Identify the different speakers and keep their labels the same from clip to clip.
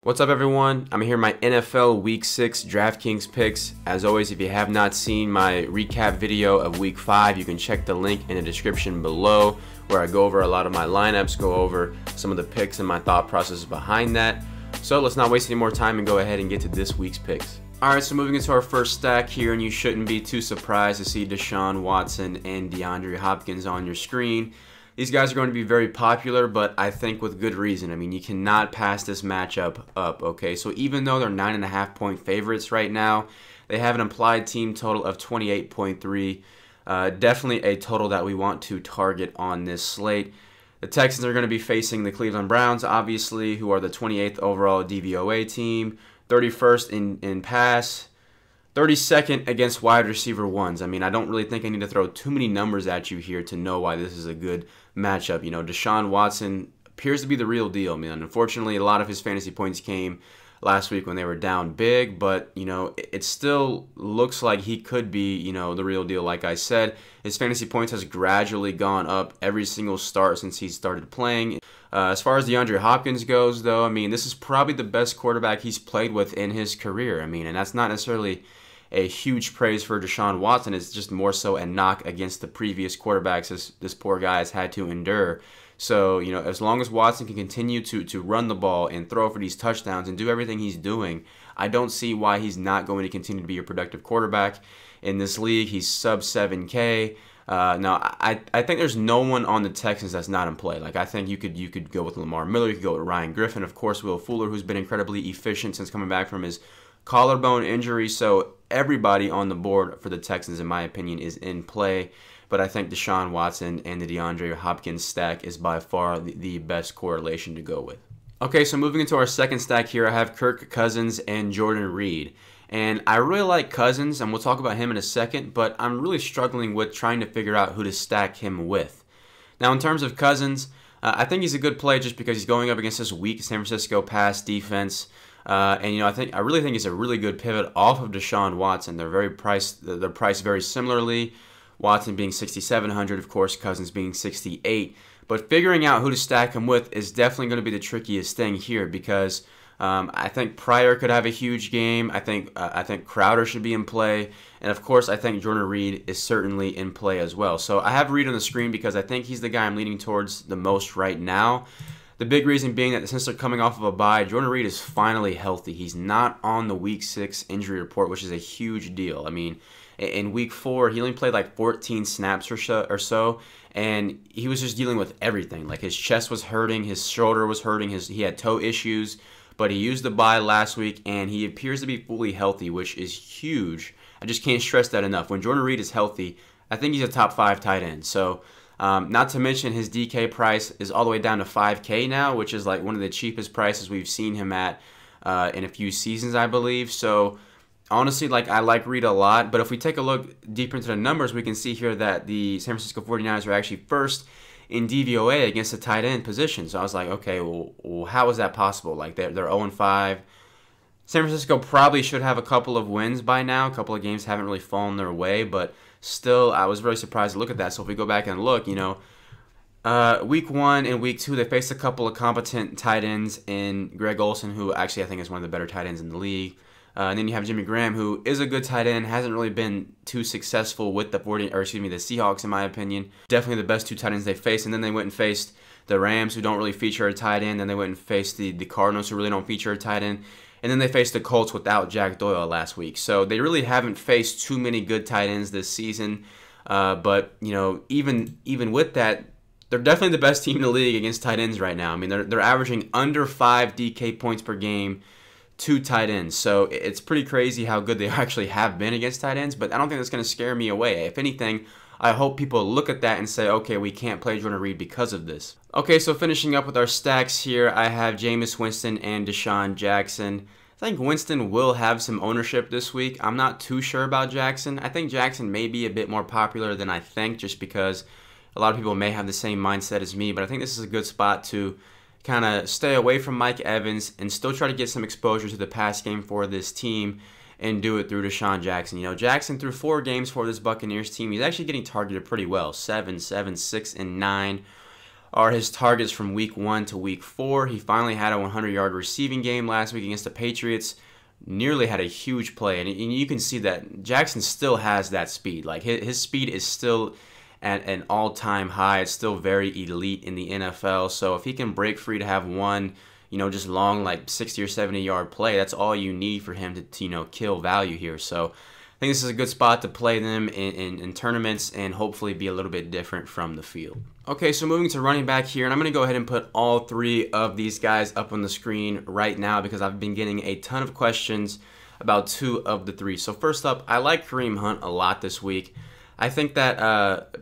Speaker 1: What's up, everyone? I'm here with my NFL Week 6 DraftKings picks. As always, if you have not seen my recap video of Week 5, you can check the link in the description below where I go over a lot of my lineups, go over some of the picks and my thought process behind that. So let's not waste any more time and go ahead and get to this week's picks. Alright, so moving into our first stack here, and you shouldn't be too surprised to see Deshaun Watson and DeAndre Hopkins on your screen. These guys are going to be very popular, but I think with good reason. I mean, you cannot pass this matchup up, okay? So even though they're 9.5-point favorites right now, they have an implied team total of 28.3. Definitely a total that we want to target on this slate. The Texans are going to be facing the Cleveland Browns, obviously, who are the 28th overall DVOA team, 31st in pass, 32nd against wide receiver ones. I mean, I don't really think I need to throw too many numbers at you here to know why this is a good matchup. You know, Deshaun Watson appears to be the real deal, man. Unfortunately, a lot of his fantasy points came last week when they were down big, but, you know, it still looks like he could be, you know, the real deal. Like I said, his fantasy points has gradually gone up every single start since he started playing. As far as DeAndre Hopkins goes, though, I mean, this is probably the best quarterback he's played with in his career. I mean, and that's not necessarily a huge praise for Deshaun Watson. It's just more so a knock against the previous quarterbacks this poor guy has had to endure. So, you know, as long as Watson can continue to run the ball and throw for these touchdowns and do everything he's doing, I don't see why he's not going to continue to be a productive quarterback in this league. He's sub 7K. Now, I think there's no one on the Texans that's not in play. Like, I think you could go with Lamar Miller, you could go with Ryan Griffin, of course, Will Fuller, who's been incredibly efficient since coming back from his collarbone injury. So everybody on the board for the Texans, in my opinion, is in play. But I think Deshaun Watson and the DeAndre Hopkins stack is by far the best correlation to go with. Okay, so moving into our second stack here, I have Kirk Cousins and Jordan Reed. And I really like Cousins, and we'll talk about him in a second, but I'm really struggling with trying to figure out who to stack him with. Now, in terms of Cousins, I think he's a good play just because he's going up against this weak San Francisco pass defense. And you know, I really think it's a really good pivot off of Deshaun Watson. They're priced very similarly. Watson being 6,700, of course, Cousins being 68. But figuring out who to stack him with is definitely going to be the trickiest thing here because I think Pryor could have a huge game. I think Crowder should be in play, and of course, I think Jordan Reed is certainly in play as well. So I have Reed on the screen because I think he's the guy I'm leaning towards the most right now. The big reason being that since they're coming off of a bye, Jordan Reed is finally healthy. He's not on the Week 6 injury report, which is a huge deal. I mean, in Week 4, he only played like 14 snaps or so, and he was just dealing with everything. Like his chest was hurting, his shoulder was hurting, he had toe issues, but he used the bye last week, and he appears to be fully healthy, which is huge. I just can't stress that enough. When Jordan Reed is healthy, I think he's a top 5 tight end. So, not to mention his DK price is all the way down to 5K now, which is like one of the cheapest prices we've seen him at in a few seasons, I believe. So honestly, like I like Reed a lot, but if we take a look deeper into the numbers, we can see here that the San Francisco 49ers are actually first in DVOA against the tight end position. So I was like, okay, well how is that possible? Like they're 0-5. San Francisco probably should have a couple of wins by now. A couple of games haven't really fallen their way, but still, I was really surprised to look at that. So if we go back and look, you know, Week 1 and Week 2, they faced a couple of competent tight ends in Greg Olsen, who actually I think is one of the better tight ends in the league. And then you have Jimmy Graham, who is a good tight end, hasn't really been too successful with the Seahawks, in my opinion. Definitely the best two tight ends they faced. And then they went and faced the Rams, who don't really feature a tight end. Then they went and faced the Cardinals, who really don't feature a tight end. And then they faced the Colts without Jack Doyle last week. So they really haven't faced too many good tight ends this season. But, you know, even with that, they're definitely the best team in the league against tight ends right now. I mean, they're averaging under 5 DK points per game to tight ends. So it's pretty crazy how good they actually have been against tight ends. But I don't think that's going to scare me away. If anything, I hope people look at that and say, okay, we can't play Jordan Reed because of this. Okay, so finishing up with our stacks here, I have Jameis Winston and Deshaun Jackson. I think Winston will have some ownership this week. I'm not too sure about Jackson. I think Jackson may be a bit more popular than I think just because a lot of people may have the same mindset as me, but I think this is a good spot to kind of stay away from Mike Evans and still try to get some exposure to the pass game for this team and do it through Deshaun Jackson. You know, Jackson through 4 games for this Buccaneers team, he's actually getting targeted pretty well. 7, 6, and 9 are his targets from week 1 to week 4. He finally had a 100-yard receiving game last week against the Patriots. Nearly had a huge play, and you can see that Jackson still has that speed. Like his speed is still at an all-time high. It's still very elite in the NFL. So if he can break free to have one, just long, like 60 or 70-yard play, that's all you need for him to kill value here. So I think this is a good spot to play them in tournaments and hopefully be a little bit different from the field. Okay, so moving to running back here, and I'm going to go ahead and put all 3 of these guys up on the screen right now because I've been getting a ton of questions about 2 of the 3. So first up, I like Kareem Hunt a lot this week. I think that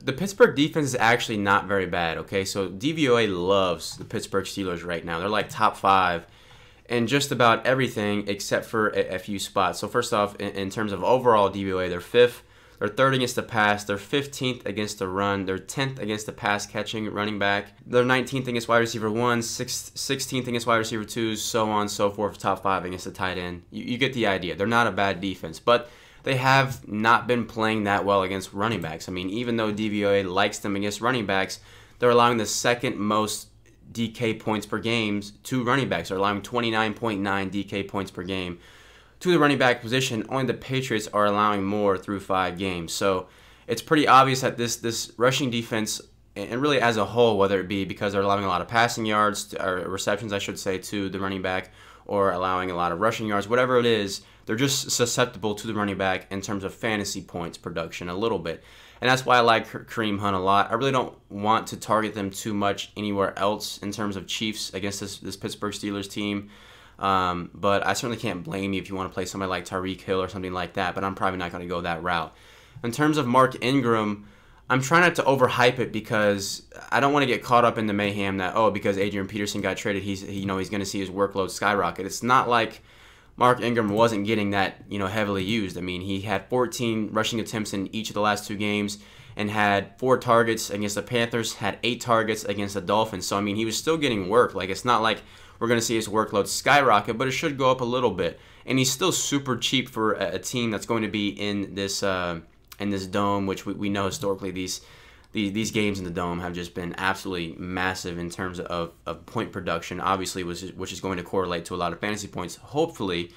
Speaker 1: the Pittsburgh defense is actually not very bad, okay? So DVOA loves the Pittsburgh Steelers right now. They're like top 5 in just about everything except for a few spots. So first off, in terms of overall DVOA, they're 5th. They're 3rd against the pass. They're 15th against the run. They're 10th against the pass-catching running back. They're 19th against wide receiver 1, 16th against wide receiver 2, so on and so forth, top 5 against the tight end. You get the idea. They're not a bad defense, but they have not been playing that well against running backs. I mean, even though DVOA likes them against running backs, they're allowing the 2nd most DK points per game to running backs. They're allowing 29.9 DK points per game to the running back position. Only the Patriots are allowing more through 5 games. So it's pretty obvious that this rushing defense, and really as a whole, whether it be because they're allowing a lot of passing yards, or receptions I should say, to the running back, or allowing a lot of rushing yards, whatever it is, they're just susceptible to the running back in terms of fantasy points production a little bit. And that's why I like Kareem Hunt a lot. I really don't want to target them too much anywhere else in terms of Chiefs against this Pittsburgh Steelers team. But I certainly can't blame you if you want to play somebody like Tyreek Hill or something like that, but I'm probably not going to go that route. In terms of Mark Ingram, I'm trying not to overhype it because I don't want to get caught up in the mayhem that, because Adrian Peterson got traded, he's going to see his workload skyrocket. It's not like Mark Ingram wasn't getting that, heavily used. I mean, he had 14 rushing attempts in each of the last 2 games and had 4 targets against the Panthers, had 8 targets against the Dolphins. So, I mean, he was still getting work. Like, it's not like we're going to see his workload skyrocket, but it should go up a little bit. And he's still super cheap for a team that's going to be in this dome, which we know historically these games in the dome have just been absolutely massive in terms of point production, obviously, which is going to correlate to a lot of fantasy points, hopefully.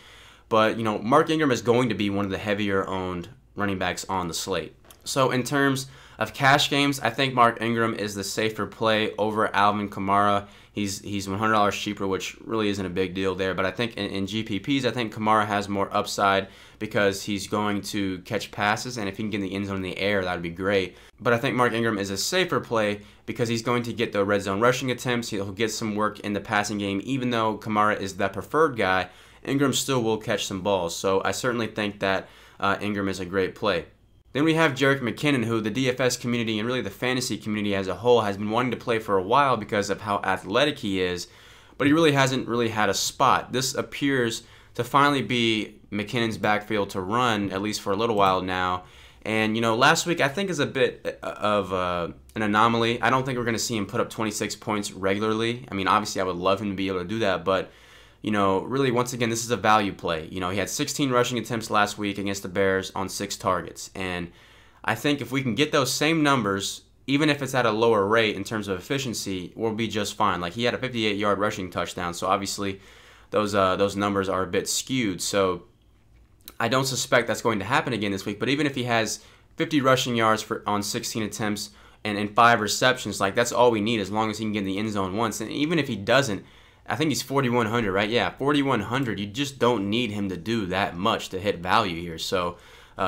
Speaker 1: But, Mark Ingram is going to be one of the heavier-owned running backs on the slate. So in terms of cash games, I think Mark Ingram is the safer play over Alvin Kamara. He's $100 cheaper, which really isn't a big deal there. But I think in GPPs, I think Kamara has more upside because he's going to catch passes, and if he can get in the end zone in the air, that would be great. But I think Mark Ingram is a safer play because he's going to get the red zone rushing attempts. He'll get some work in the passing game. Even though Kamara is the preferred guy, Ingram still will catch some balls. So I certainly think that Ingram is a great play. Then we have Jerick McKinnon, who the DFS community and really the fantasy community as a whole has been wanting to play for a while because of how athletic he is, but he really hasn't had a spot. This appears to finally be McKinnon's backfield to run, at least for a little while now. And, last week I think is a bit of an anomaly. I don't think we're going to see him put up 26 points regularly. I mean, obviously I would love him to be able to do that, but really, once again, this is a value play. He had 16 rushing attempts last week against the Bears on 6 targets. And I think if we can get those same numbers, even if it's at a lower rate in terms of efficiency, we'll be just fine. Like, he had a 58-yard rushing touchdown, so obviously those numbers are a bit skewed. So I don't suspect that's going to happen again this week. But even if he has 50 rushing yards on 16 attempts and 5 receptions, like, that's all we need as long as he can get in the end zone once. And even if he doesn't, I think he's 4,100, right? Yeah, 4,100. You just don't need him to do that much to hit value here. So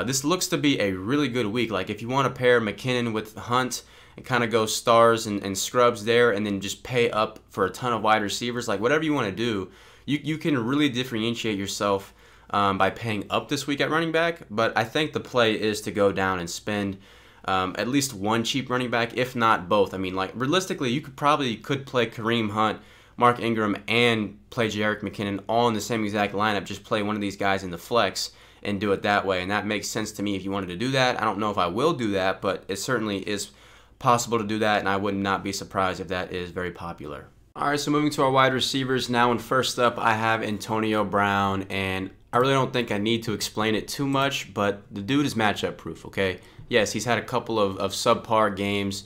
Speaker 1: this looks to be a really good week. Like, if you want to pair McKinnon with Hunt and kind of go stars and scrubs there and then just pay up for a ton of wide receivers, like whatever you want to do, you can really differentiate yourself by paying up this week at running back. But I think the play is to go down and spend at least one cheap running back, if not both. I mean, like, realistically, you could play Kareem Hunt, Mark Ingram, and play Jerick McKinnon all in the same exact lineup. Just play one of these guys in the flex and do it that way. And that makes sense to me if you wanted to do that. I don't know if I will do that, but it certainly is possible to do that, and I would not be surprised if that is very popular. All right, so moving to our wide receivers now, and first up I have Antonio Brown, and I really don't think I need to explain it too much, but the dude is matchup proof, okay? Yes, he's had a couple of subpar games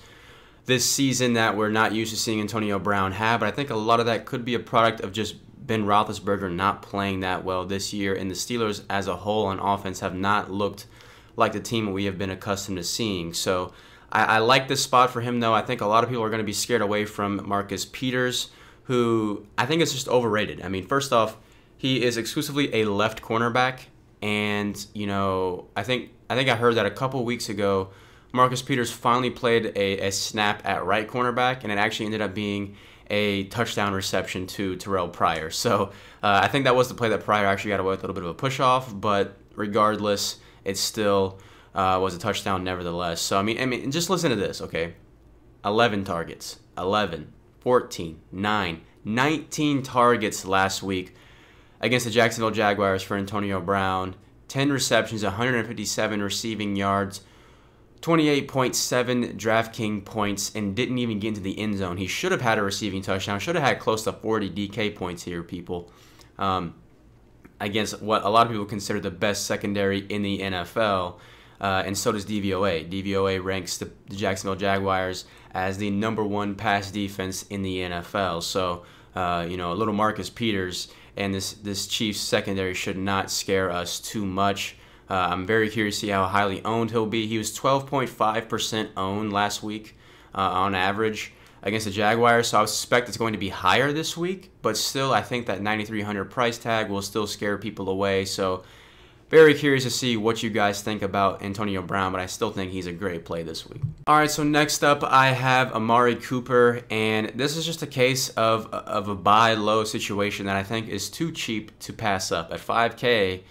Speaker 1: this season that we're not used to seeing Antonio Brown have. But I think a lot of that could be a product of just Ben Roethlisberger not playing that well this year, and the Steelers as a whole on offense have not looked like the team we have been accustomed to seeing. So I like this spot for him, though. I think a lot of people are going to be scared away from Marcus Peters, who I think is just overrated. I mean, first off, he is exclusively a left cornerback, and I think I heard that a couple weeks ago, Marcus Peters finally played a snap at right cornerback, and it actually ended up being a touchdown reception to Terrell Pryor. So I think that was the play that Pryor actually got away with a little bit of a push-off, but regardless, it still was a touchdown nevertheless. So, I mean, just listen to this, okay? 11 targets, 11, 14, 9, 19 targets last week against the Jacksonville Jaguars for Antonio Brown. 10 receptions, 157 receiving yards, 28.7 DraftKings points, and didn't even get into the end zone. He should have had a receiving touchdown. Should have had close to 40 DK points here, people, against what a lot of people consider the best secondary in the NFL, and so does DVOA. DVOA ranks the Jacksonville Jaguars as the #1 pass defense in the NFL. So, a little Marcus Peters and this Chiefs secondary should not scare us too much. I'm very curious to see how highly owned he'll be. He was 12.5% owned last week on average against the Jaguars, so I suspect it's going to be higher this week. But still, I think that 9,300 price tag will still scare people away. So very curious to see what you guys think about Antonio Brown, but I still think he's a great play this week. All right, so next up I have Amari Cooper, and this is just a case of a buy low situation that I think is too cheap to pass up. At 5K,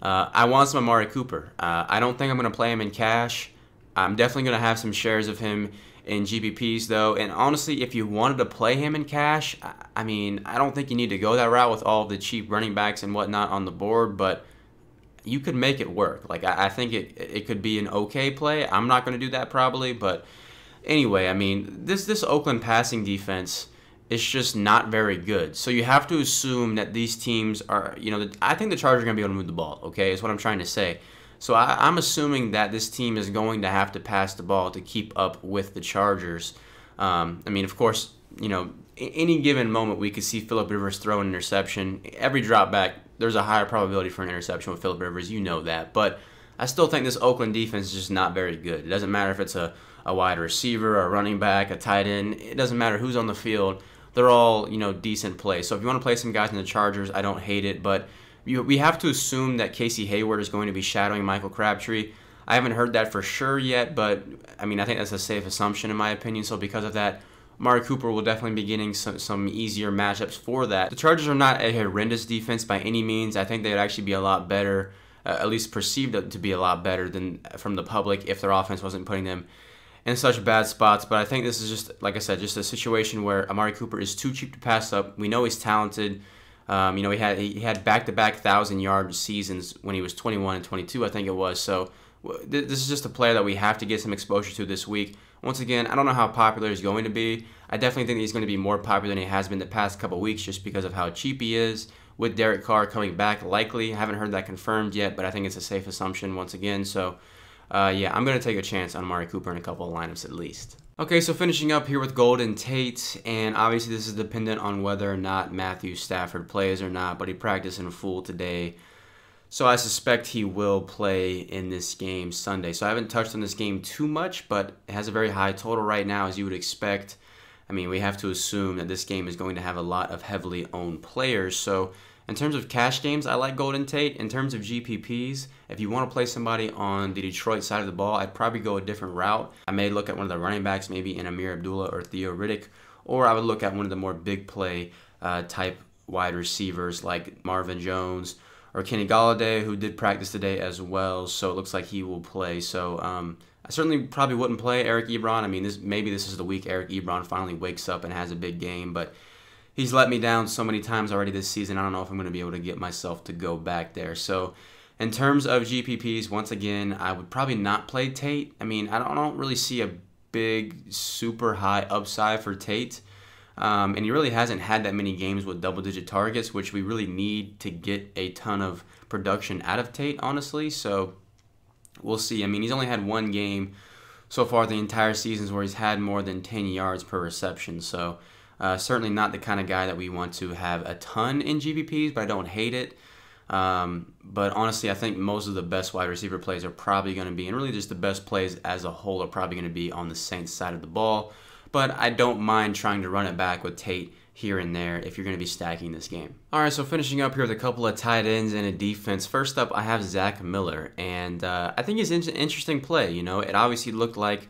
Speaker 1: I want some Amari Cooper. I don't think I'm going to play him in cash. I'm definitely going to have some shares of him in GPPs, though. And honestly, if you wanted to play him in cash, I mean, I don't think you need to go that route with all the cheap running backs and whatnot on the board, but you could make it work. Like, I think it could be an okay play. I'm not going to do that probably, but anyway, I mean, this Oakland passing defense is just not very good. So you have to assume that these teams are, I think the Chargers are going to be able to move the ball, okay, is what I'm trying to say. So I'm assuming that this team is going to have to pass the ball to keep up with the Chargers. I mean, of course, any given moment we could see Phillip Rivers throw an interception. Every drop back, there's a higher probability for an interception with Phillip Rivers. You know that. But I still think this Oakland defense is just not very good. It doesn't matter if it's a wide receiver, a running back, a tight end. It doesn't matter who's on the field. They're all, decent plays. So if you want to play some guys in the Chargers, I don't hate it. But we have to assume that Casey Hayward is going to be shadowing Michael Crabtree. I haven't heard that for sure yet, but, I mean, I think that's a safe assumption in my opinion. So because of that, Amari Cooper will definitely be getting some easier matchups for that. The Chargers are not a horrendous defense by any means. I think they'd actually be a lot better, at least perceived to be a lot better than from the public if their offense wasn't putting them in such bad spots. But I think this is just, like I said, just a situation where Amari Cooper is too cheap to pass up. We know he's talented. He had back-to-back 1,000-yard seasons when he was 21 and 22, I think it was. So this is just a player that we have to get some exposure to this week. Once again, I don't know how popular he's going to be. I definitely think he's going to be more popular than he has been the past couple weeks just because of how cheap he is. With Derek Carr coming back, likely. I haven't heard that confirmed yet, but I think it's a safe assumption once again. So, yeah, I'm going to take a chance on Amari Cooper in a couple of lineups at least. Okay, so finishing up here with Golden Tate, and obviously this is dependent on whether or not Matthew Stafford plays or not, but he practiced in full today. So I suspect he will play in this game Sunday. So I haven't touched on this game too much, but it has a very high total right now, as you would expect. I mean, we have to assume that this game is going to have a lot of heavily owned players. So in terms of cash games, I like Golden Tate. In terms of GPPs, if you want to play somebody on the Detroit side of the ball, I'd probably go a different route. I may look at one of the running backs, maybe in Amir Abdullah or Theo Riddick, or I would look at one of the more big play type wide receivers like Marvin Jones or Kenny Golladay, who did practice today as well, so it looks like he will play. So I certainly probably wouldn't play Eric Ebron. I mean, maybe this is the week Eric Ebron finally wakes up and has a big game, but he's let me down so many times already this season. I don't know if I'm going to be able to get myself to go back there. So in terms of GPPs, once again, I would probably not play Tate. I mean, I don't really see a big, super high upside for Tate. And he really hasn't had that many games with double-digit targets, which we really need to get a ton of production out of Tate, honestly. So we'll see. I mean, he's only had one game so far the entire seasons where he's had more than 10 yards per reception. So certainly not the kind of guy that we want to have a ton in GPPs, but I don't hate it. But honestly, I think most of the best wide receiver plays are probably going to be, and really just the best plays as a whole are probably going to be on the Saints side of the ball. But I don't mind trying to run it back with Tate here and there if you're going to be stacking this game. All right, so finishing up here with a couple of tight ends and a defense. First up, I have Zach Miller, and I think he's an interesting play. You know, it obviously looked like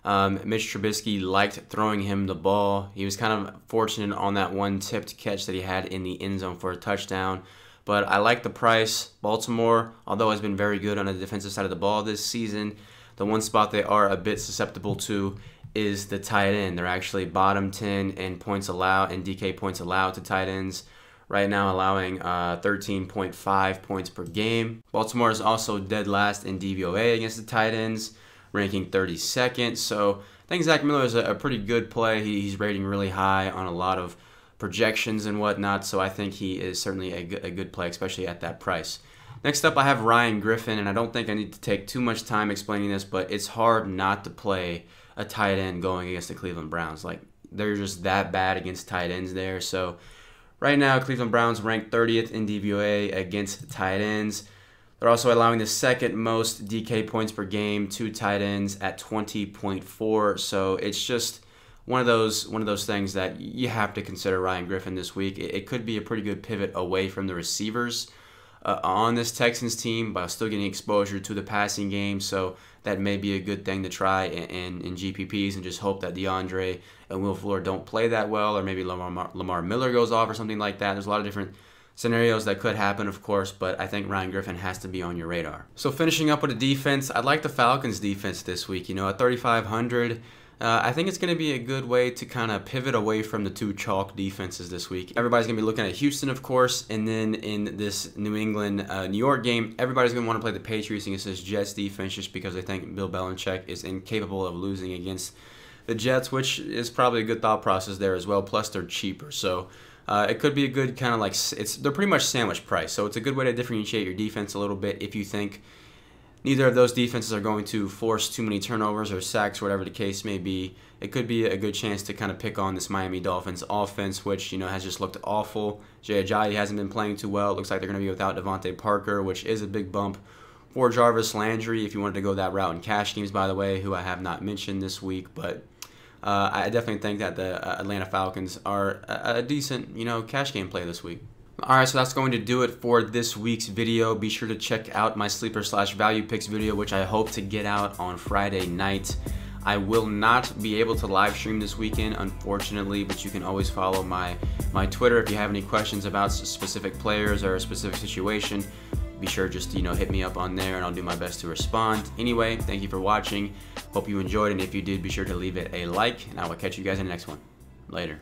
Speaker 1: Mitch Trubisky liked throwing him the ball. He was kind of fortunate on that one tipped catch that he had in the end zone for a touchdown. But I like the price. Baltimore, although has been very good on the defensive side of the ball this season, the one spot they are a bit susceptible to is the tight end. They're actually bottom 10 in points allowed and DK points allowed to tight ends. Right now allowing 13.5 points per game. Baltimore is also dead last in DVOA against the tight ends, ranking 32nd. So I think Zach Miller is a pretty good play. He's rating really high on a lot of projections and whatnot, so I think he is certainly a good play, especially at that price. Next up, I have Ryan Griffin, and I don't think I need to take too much time explaining this, but it's hard not to play a tight end going against the Cleveland Browns. Like, they're just that bad against tight ends there. So right now, Cleveland Browns ranked 30th in DVOA against tight ends. They're also allowing the second most DK points per game to tight ends at 20.4. So it's just one of those things that you have to consider Ryan Griffin this week. It could be a pretty good pivot away from the receivers on this Texans team, but still getting exposure to the passing game. So that may be a good thing to try in GPPs, and just hope that DeAndre and Will Fuller don't play that well, or maybe Lamar Miller goes off or something like that. There's a lot of different scenarios that could happen, of course, but I think Ryan Griffin has to be on your radar. So finishing up with a defense, I like the Falcons defense this week. You know, at 3,500, I think it's going to be a good way to kind of pivot away from the two chalk defenses this week. Everybody's going to be looking at Houston, of course, and then in this New England, New York game, everybody's going to want to play the Patriots against this Jets defense just because they think Bill Belichick is incapable of losing against the Jets, which is probably a good thought process there as well. Plus, they're cheaper, so it could be a good kind of like, they're pretty much sandwich price, so it's a good way to differentiate your defense a little bit if you think neither of those defenses are going to force too many turnovers or sacks, whatever the case may be. It could be a good chance to kind of pick on this Miami Dolphins offense, which, you know, has just looked awful. Jay Ajayi hasn't been playing too well. It looks like they're going to be without Devontae Parker, which is a big bump for Jarvis Landry if you wanted to go that route in cash games, by the way, who I have not mentioned this week. But I definitely think that the Atlanta Falcons are a decent, you know, cash game play this week. Alright, so that's going to do it for this week's video. Be sure to check out my sleeper/value picks video, which I hope to get out on Friday night. I will not be able to live stream this weekend, unfortunately, but you can always follow my Twitter if you have any questions about specific players or a specific situation. Be sure just to, you know, hit me up on there, and I'll do my best to respond. Anyway, thank you for watching. Hope you enjoyed, and if you did, be sure to leave it a like, and I will catch you guys in the next one. Later.